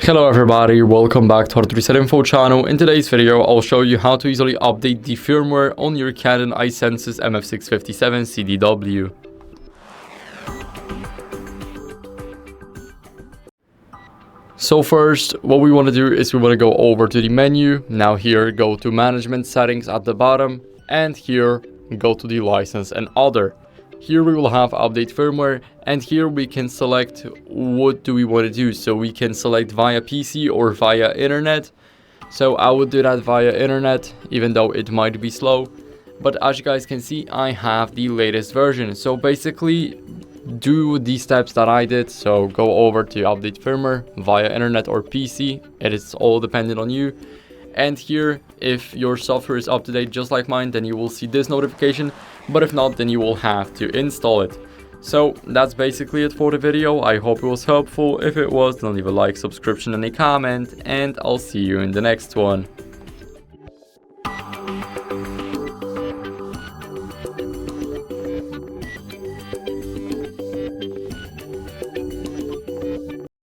Hello everybody, welcome back to our Reset Info channel. In today's video, I'll show you how to easily update the firmware on your CANON i-SENSYS MF657Cdw. So first, what we want to do is we want to go over to the menu. Now here, go to management settings at the bottom, and here go to the license and other. Here we will have update firmware, and here we can select what do we want to do. So we can select via PC or via internet. So I would do that via internet, even though it might be slow. But as you guys can see, I have the latest version. So basically, do the steps that I did. So go over to update firmware via internet or PC. It is all dependent on you. And here, if your software is up to date just like mine, then you will see this notification. But if not, then you will have to install it. So that's basically it for the video. I hope it was helpful. If it was, then leave a like, subscription, and a comment, and I'll see you in the next one.